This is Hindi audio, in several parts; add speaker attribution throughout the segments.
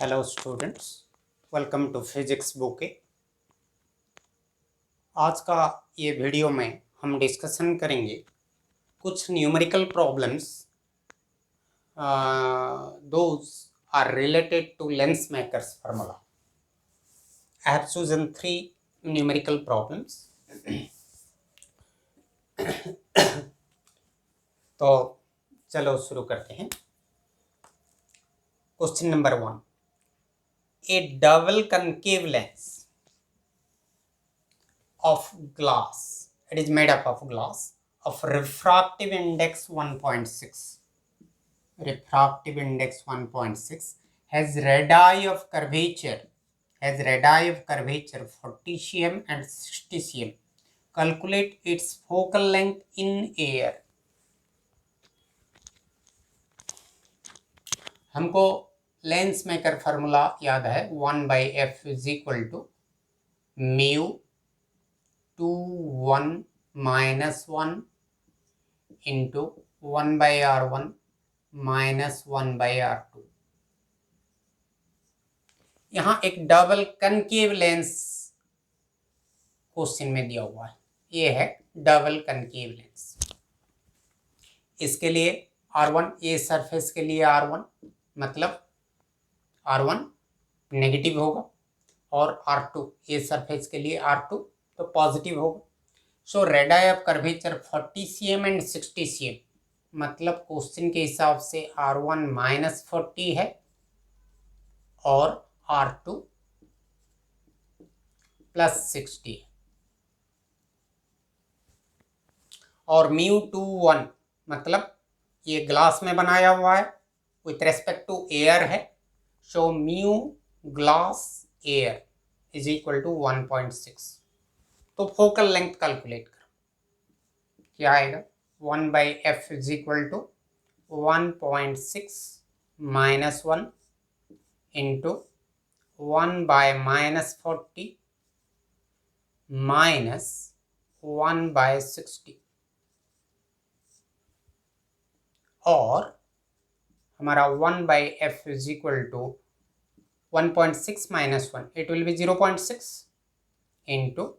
Speaker 1: Hello students, welcome to physics bouquet. आज का ये वीडियो में हम डिस्कशन करेंगे कुछ numerical problems those are related to lens makers formula. I have chosen 3 numerical problems. तो चलो शुरू करते हैं। Question number 1, a double concave lens of glass, it is made up of glass, of refractive index 1.6, refractive index 1.6 has radii of curvature 40 cm and 60 cm. Calculate its focal length in air. हमको लेंस मेकर फार्मूला याद है, 1/f is equal to mu 2 1 minus 1 into 1/r1 minus 1/r2। यहाँ एक डबल कनकेव लेंस क्वेश्चन में दिया हुआ है। ये है डबल कनकेव लेंस। इसके लिए R1, ये सरफेस के लिए R1 मतलब R1 नेगेटिव होगा और R2 ये सरफेस के लिए R2 तो पॉजिटिव होगा। So radii of curvature 40 cm and 60 cm मतलब क्वेश्चन के हिसाब से R1 माइनस 40 है और R2 प्लस 60 है। और म्यू 2 1 मतलब ये ग्लास में बनाया हुआ है, विथ रेस्पेक्ट टू एयर है। So mu glass air is equal to 1.6। तो फोकल लेंथ कैलकुलेट करो, क्या आएगा? 1/f is equal to 1.6 minus 1 into 1/-40 minus 1/60 और हमारा 1/f is equal to 1.6 minus 1, it will be 0.6 into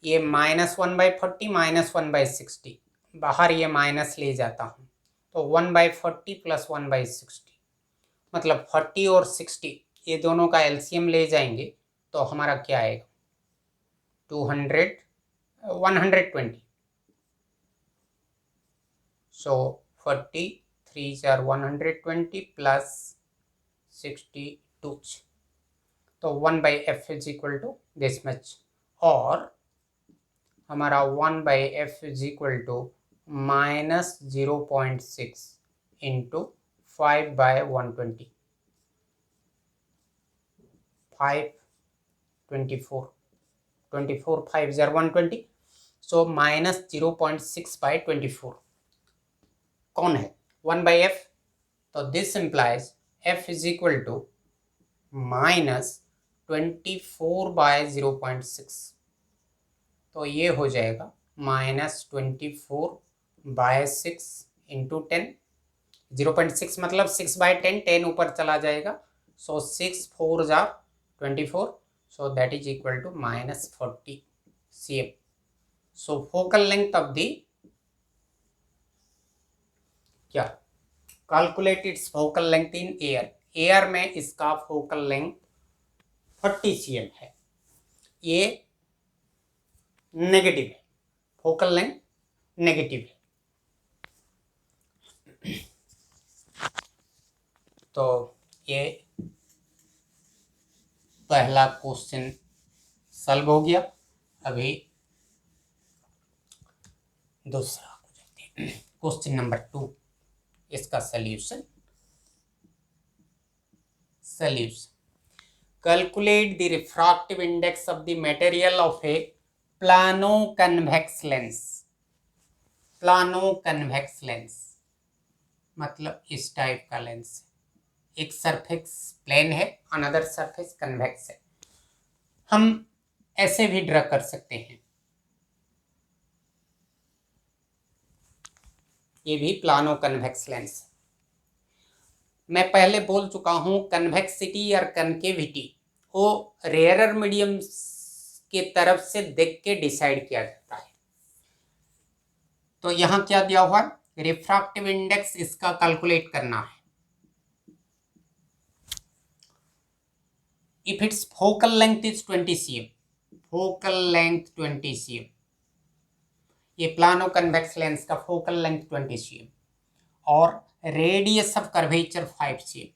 Speaker 1: ये माइनस 1/40 माइनस 1/60, बाहर ये माइनस ले जाता हूँ तो 1/40 प्लस 1/60 मतलब 40 और 60 ये दोनों का एलसीएम ले जाएंगे तो हमारा क्या आएगा? 120। सो 40 3 are 120 प्लस 62 तो 1/f is equal to this much. और हमारा 1/f is equal to minus 0.6 into 5/120 5 24 5 are 120 so minus 0.6/24 कौन है? 1/f। तो this implies f is equal to minus 24/0.6 तो ये हो जाएगा माइनस 24/6 इंटू 10। 0.6 मतलब 6/10, 10 ऊपर चला जाएगा। सो 6 4 जार 24, so that is equal to minus 40 cm। So focal length of the क्या? Calculate its focal length in air. Air में इसका फोकल लेंथ 40 cm है। ये नेगेटिव है, फोकल लेंथ नेगेटिव है। तो ये पहला क्वेश्चन सॉल्व हो गया। अभी दूसरा हो जाते हैं, क्वेश्चन नंबर 2, इसका solution. Calculate the refractive index of the material of A plano convex lens. Plano convex lens मतलब इस टाइप का लेंस है, एक सरफेस प्लेन है, अनदर सरफेस कन्वेक्स है। हम ऐसे भी ड्रा कर सकते हैं, ये भी प्लानो कन्वेक्स लेंस है। मैं पहले बोल चुका हूं कन्वेक्सिटी और कनकेविटी वो रेयरर मीडियम के तरफ से देख के डिसाइड किया जाता है। तो यहां क्या दिया हुआ है, रिफ्रैक्टिव इंडेक्स इसका कैलकुलेट करना है। If it's focal length is 20 cm, focal length 20 cm, ये प्लानो कन्वेक्स लेंस का फोकल लेंथ 20 cm और रेडियस ऑफ कर्वेचर 5 cm,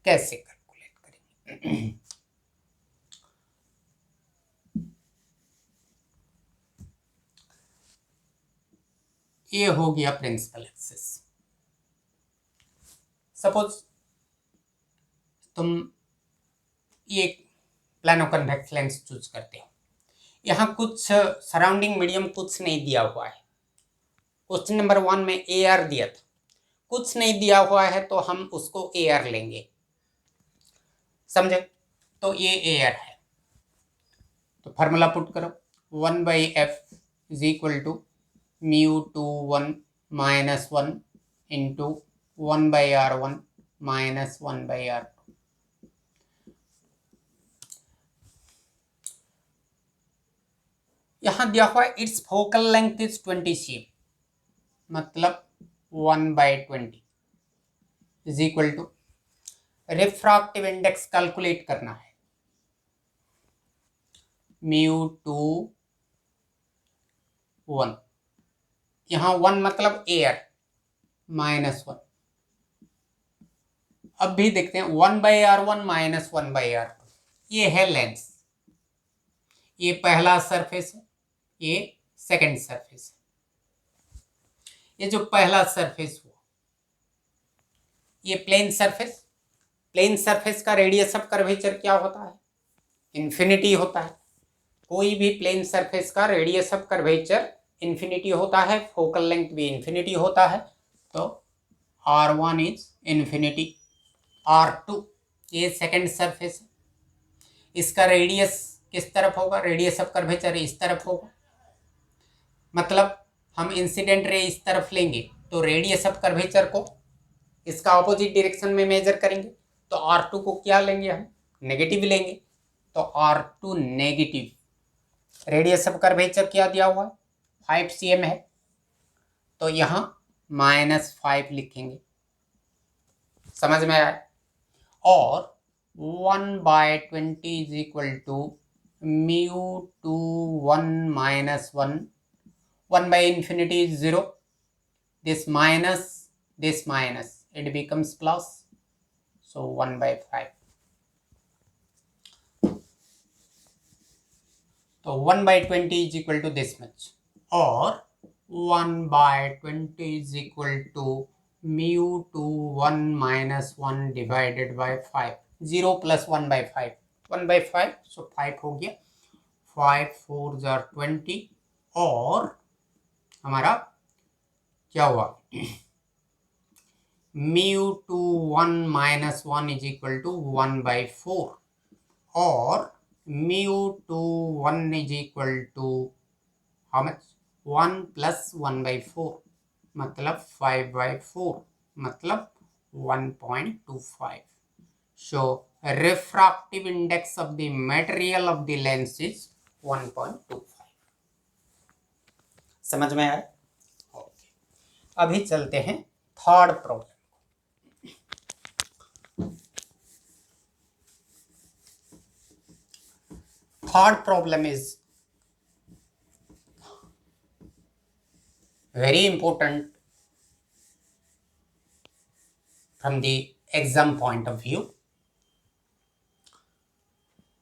Speaker 1: कैसे कैलकुलेट करेंगे? ये हो गया प्रिंसिपल एक्सिस। सपोज तुम ये प्लानो कन्वेक्स लेंस चूज करते हो, यहाँ कुछ सराउंडिंग मीडियम कुछ नहीं दिया हुआ है। क्वेश्चन नंबर 1 में AR दिया था, कुछ नहीं दिया हुआ है तो हम उसको AR लेंगे, समझे? तो ये AR है, तो फार्मूला पुट करो 1/f is equal to μ21 minus 1 into 1/r1 minus 1/r2। यहां दिया हुआ है its focal length is 20 cm, मतलब 1/20 is equal to refractive index calculate करना है μ21, यहां 1 मतलब AR माइनस 1। अब भी देखते हैं 1/r1 माइनस 1/r2, ये है लेंस, ये पहला सरफेस है, ये सेकंड सरफेस है। ये जो पहला सरफेस हुआ ये प्लेन सरफेस, प्लेन सरफेस का रेडियस ऑफ कर्वेचर क्या होता है? इन्फिनिटी होता है। कोई भी प्लेन सरफेस का रेडियस ऑफ कर्वेचर इन्फिनिटी होता है, फोकल लेंथ भी इन्फिनिटी होता है। तो R1 इज इन्फिनिटी, R2 ये सेकंड सरफेस है, इसका रेडियस किस तरफ होगा? रेडियस ऑफ कर्वेचर इस तरफ होगा, मतलब हम इंसिडेंट रे इस तरफ लेंगे तो रेडियस ऑफ कर्वेचर को इसका ऑपोजिट डायरेक्शन में मेजर करेंगे, तो R2 को क्या लेंगे हम? नेगेटिव लेंगे, तो R2 negative. Radius of curvature क्या दिया हुआ है? 5 cm है, तो यहाँ -5 लिखेंगे, समझ में आया? और 1/20 is equal to μ21 minus 1, 1/infinity is 0, this minus, it becomes plus, so 1/5. तो 1/20 is equal to this much, और 1/20 is equal to μ21 minus 1 divided by 5, 0 plus 1/5, 1/5, so 5 हो गया, 5 4s are 20, और हमारा क्या हुआ? μ21 माइनस 1 इज इक्वल टू 1/4, और μ21 is equal to how much? 1 plus 1/4, मतलब 5/4, मतलब 1.25. So refractive index of the material of the lens is 1.25. समझ में आया? ओके, अभी चलते हैं third problem. Third problem is very important from the exam point of view.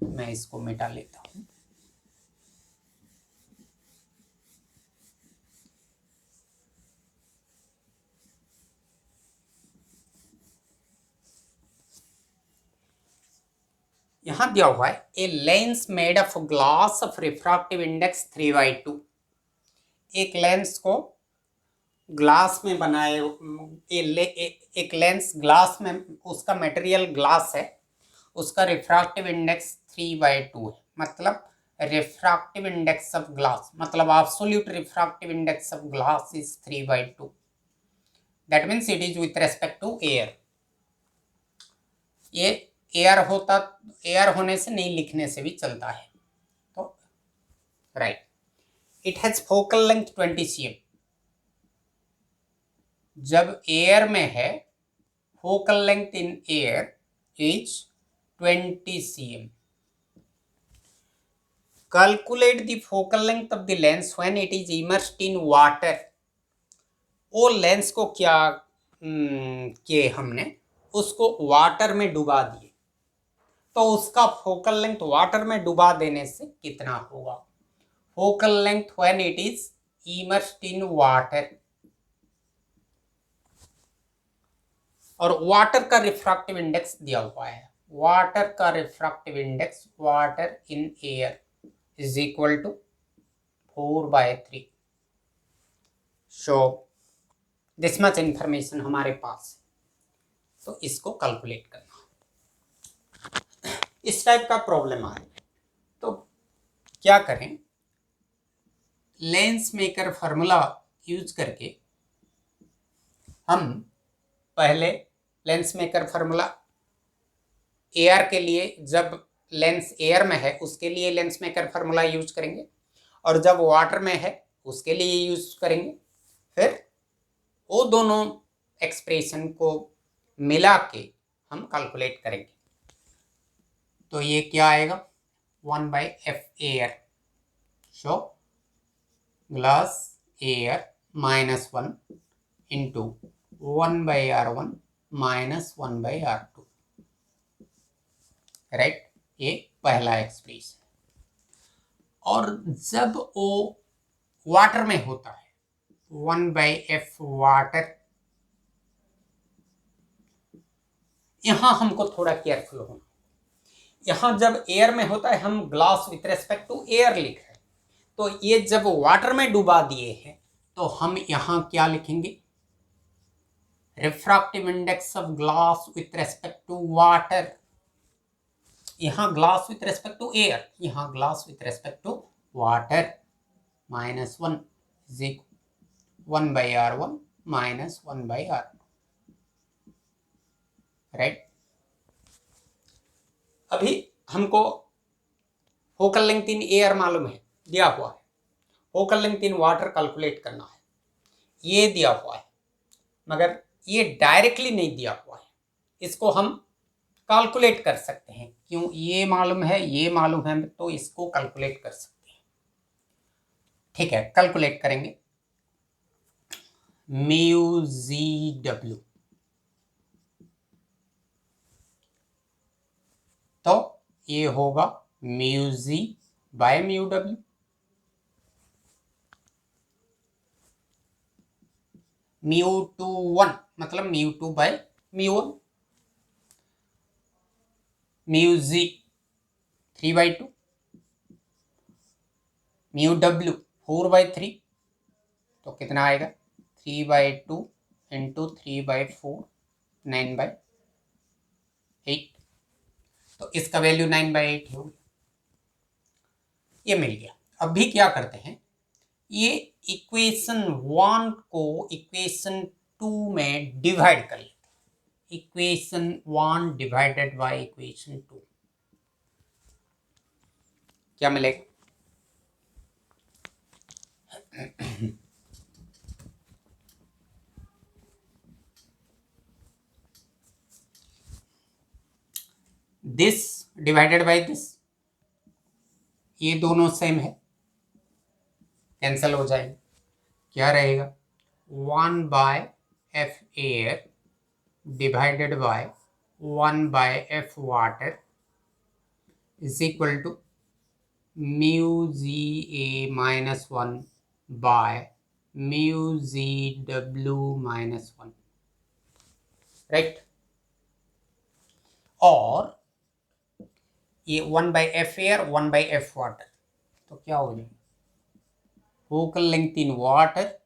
Speaker 1: मैं इसको मिटा लेता हूं। यहां दिया हुआ है a lens made of glass of refractive index 3/2। एक लेंस को ग्लास में बनाए, एक लेंस ग्लास में, उसका मटेरियल ग्लास है, उसका रिफ्रैक्टिव इंडेक्स 3/2 है, मतलब रिफ्रैक्टिव इंडेक्स ऑफ ग्लास, मतलब absolute refractive index of glass is 3/2। That means it is with respect to air. ये एयर होता, एयर होने से नहीं लिखने से भी चलता है, तो right. It has focal length 20 cm। जब एयर में है, focal length in air is 20 cm। Calculate the focal length of the lens when it is immersed in water। वो लेंस को क्या किए हमने, उसको वाटर में डुबा दिए, तो उसका फोकल लेंथ वाटर में डुबा देने से कितना होगा। Focal length when it is immersed in water, और वाटर का रिफ्रैक्टिव इंडेक्स दिया हुआ है। वाटर का refractive index, water in air is equal to 4/3। So this much information हमारे पास है, तो इसको कैलकुलेट करना। इस टाइप का प्रॉब्लम आए तो क्या करें, लेंस मेकर फार्मूला यूज करके हम पहले लेंस मेकर फार्मूला एयर के लिए, जब लेंस एयर में है उसके लिए लेंस मेकर फार्मूला यूज करेंगे, और जब वाटर में है उसके लिए यूज करेंगे। फिर वो दोनों एक्सप्रेशन को मिला के हम कैलकुलेट करेंगे। तो ये क्या आएगा, 1/f air. So glass air -1 into 1/r1 -1/r2, right. ये पहला एक्सप्रेशन। और जब वो वाटर में होता है, 1/f वाटर, यहां हमको थोड़ा केयरफुल होना। यहां जब एयर में होता है हम glass with respect to air लिख रहे हैं, तो ये जब वाटर में डुबा दिए हैं तो हम यहां क्या लिखेंगे, refractive index of glass with respect to water. यहाँ glass with respect to air, यहाँ glass with respect to water, -1 is equal 1/r1 -1/r2, right. अभी हमको फोकल लेंथ इन एयर मालूम है, दिया हुआ है। Focal length in water calculate करना है, ये दिया हुआ है, मगर ये डायरेक्टली नहीं दिया हुआ है। इसको हम कैलकुलेट कर सकते हैं, क्यों, ये मालूम है, ये मालूम है, तो इसको कैलकुलेट कर सकते हैं। ठीक है, कैलकुलेट करेंगे। μzw, तो ये होगा μz/μw। μ21 मतलब μ2/μ1, μz 3/2, μw 4/3, तो कितना आएगा, 3/2 इंटू 3/4 9/8, तो इसका वैल्यू 9/8 होगी। ये मिल गया। अभी क्या करते हैं, ये इक्वेशन 1 को इक्वेशन 2 में डिवाइड कर लेते हैं। इक्वेशन 1 डिवाइडेड बाय इक्वेशन 2 क्या मिलेगा, दिस डिवाइडेड बाय दिस, ये दोनों सेम है, कैंसल हो जाएंगे। क्या रहेगा, 1/f air divided by 1/f water is equal to μza-1 by μzw-1, right. और ये 1/f एयर 1/f वाटर, तो क्या हो जाएगा, focal length in water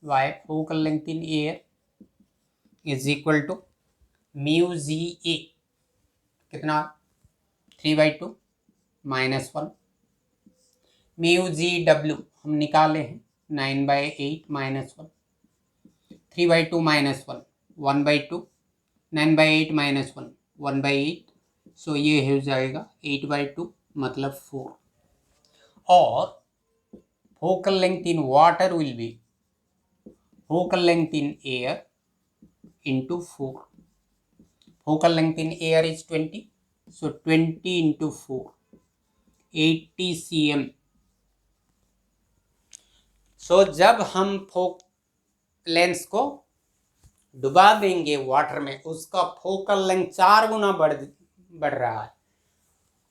Speaker 1: by focal length in air is equal to μza, कितना 3/2 -1, μzw हम निकाले हैं 9/8 -1, 3/2 माइनस 1 1/2, 9/8 माइनस 1 1/8, सो ये हो जाएगा 8/2 मतलब 4. और focal length in water will be focal length in air into 4. Focal length in air is 20, so 20 into 4, 80 cm. सो जब हम लेंस को डुबा देंगे वाटर में, उसका फोकल लेंथ 4 गुना बढ़ रहा है.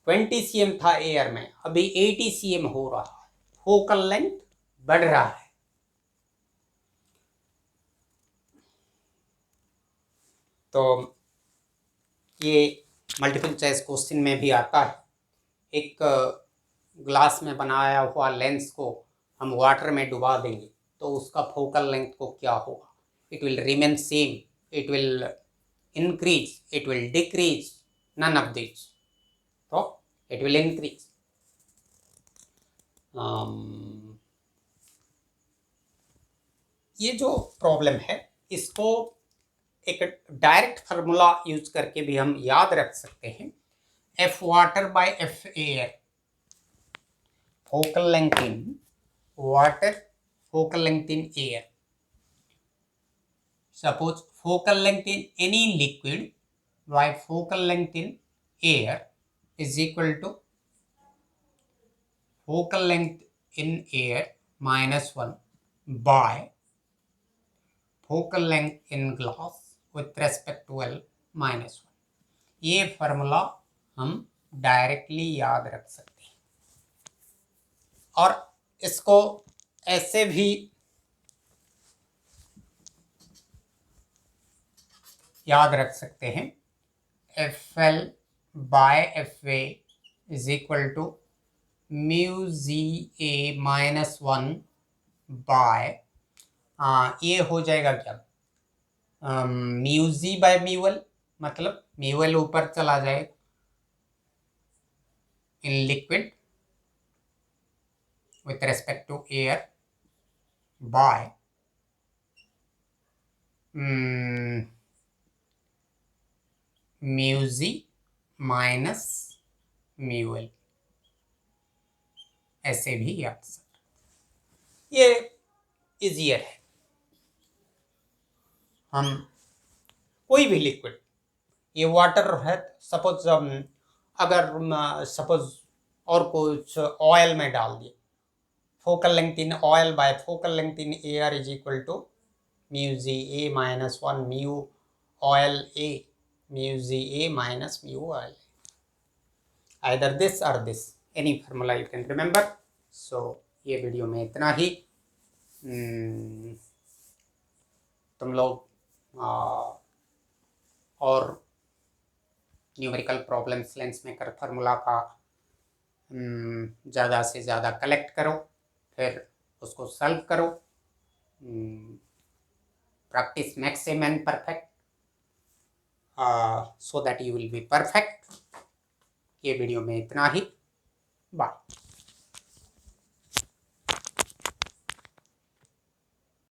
Speaker 1: 20 cm था एयर में, अभी 80 cm हो रहा है. फोकल लेंथ बढ़ रहा है. तो ये मल्टीपल चॉइस क्वेश्चन में भी आता है. एक ग्लास में बनाया हुआ लेंस को हम वाटर में डुबा देंगे तो उसका फोकल लेंथ को क्या होगा. It will remain same, it will increase, it will decrease, none of this. तो इट विल इंक्रीज. ये जो प्रॉब्लम है इसको एक डायरेक्ट फार्मूला यूज करके भी हम याद रख सकते हैं. F water bye F air, focal length in water, focal length in air. Suppose focal length in any liquid by focal length in air is equal to focal length in air minus 1 by focal length in glass with respect to L minus 1. ये फार्मूला हम डायरेक्टली याद रख सकते हैं. और इसको ऐसे भी याद रख सकते हैं. F L by F A is equal to mu G A minus 1 by, ये हो जाएगा क्या, mu G by mu L, मतलब म्यू एल ऊपर चला जाएगा in liquid with respect to air by mu z minus mu l. ऐसे भी याद सकते. ये इजियर है. हम कोई भी लिक्विड, ये वाटर है सपोज, अगर सपोज और कुछ ऑयल में डाल दिए, focal length in oil by focal length in air is equal to mu g a minus 1 mu oil a, mu g a minus mu oil. Either this or this, any formula you can remember. So ये वीडियो में इतना ही. तुम लोग और numerical problems lens maker formula का ज़्यादा से ज़्यादा कलेक्ट करो, फिर उसको सॉल्व करो. Practice maximum and perfect, so that you will be perfect. ये वीडियो में इतना ही. बाय.